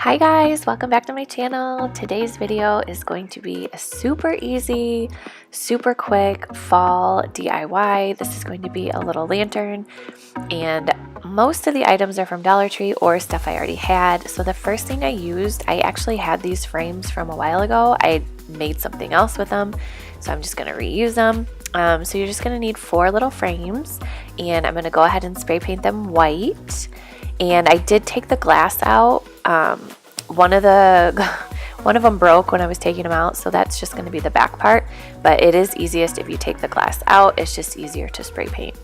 Hi guys, welcome back to my channel. Today's video is going to be a super easy, super quick fall DIY. This is going to be a little lantern, and most of the items are from Dollar Tree or stuff I already had. So the first thing I used, I actually had these frames from a while ago. I made something else with them, so I'm just going to reuse them. So you're just going to need 4 little frames, and I'm going to go ahead and spray paint them white. And I did take the glass out. One of them broke when I was taking them out, so that's just going to be the back part. But it is easiest if you take the glass out. It's just easier to spray paint.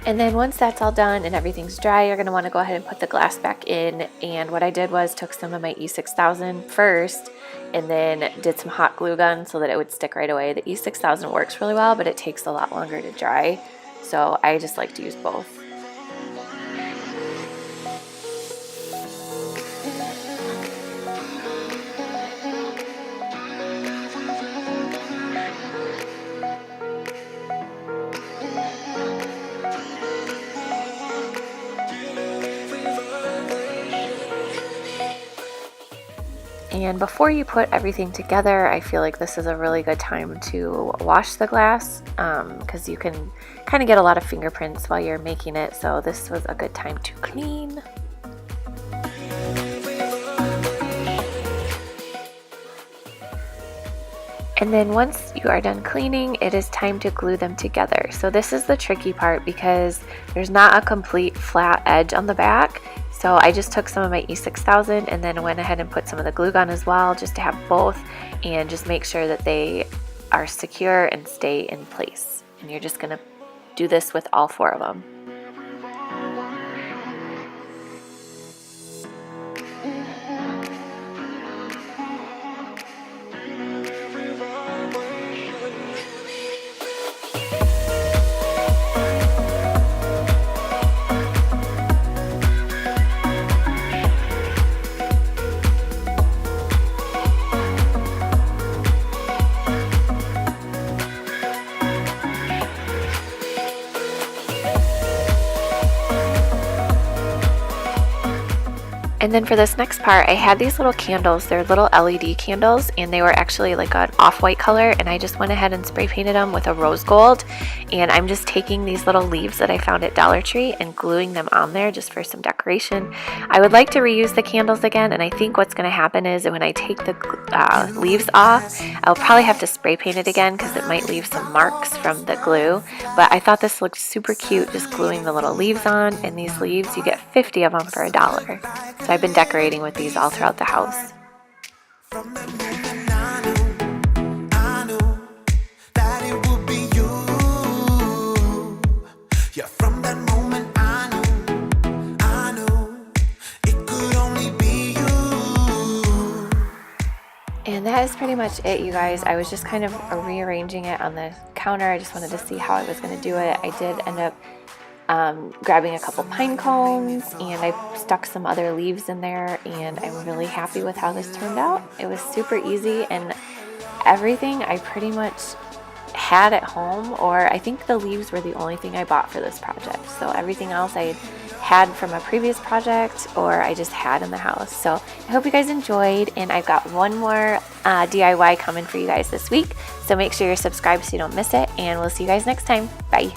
And then once that's all done and everything's dry, you're going to want to go ahead and put the glass back in. And what I did was took some of my E6000 first and then did some hot glue gun so that it would stick right away. The E6000 works really well, but it takes a lot longer to dry. So I just like to use both. And before you put everything together, I feel like this is a really good time to wash the glass because you can kind of get a lot of fingerprints while you're making it. So this was a good time to clean. And then once you are done cleaning, it is time to glue them together. So this is the tricky part because there's not a complete flat edge on the back. So I just took some of my E6000 and then went ahead and put some of the glue gun as well, just to have both and just make sure that they are secure and stay in place. And you're just gonna do this with all 4 of them. And then for this next part, I had these little candles. They're little LED candles, and they were actually like an off-white color, and I just went ahead and spray painted them with a rose gold. And I'm just taking these little leaves that I found at Dollar Tree and gluing them on there just for some decoration. I would like to reuse the candles again, and I think what's going to happen is when I take the leaves off, I'll probably have to spray paint it again because it might leave some marks from the glue. But I thought this looked super cute, just gluing the little leaves on, and these leaves, you get 50 of them for $1. So I've been decorating with these all throughout the house. And that is pretty much it, you guys. I was just kind of rearranging it on the counter. I just wanted to see how I was going to do it. I did end up grabbing a couple pine cones, and I stuck some other leaves in there, and I'm really happy with how this turned out. It was super easy, and everything I pretty much had at home, or I think the leaves were the only thing I bought for this project. So everything else I had from a previous project or I just had in the house. So I hope you guys enjoyed, and I've got one more DIY coming for you guys this week. So make sure you're subscribed so you don't miss it, and we'll see you guys next time. Bye.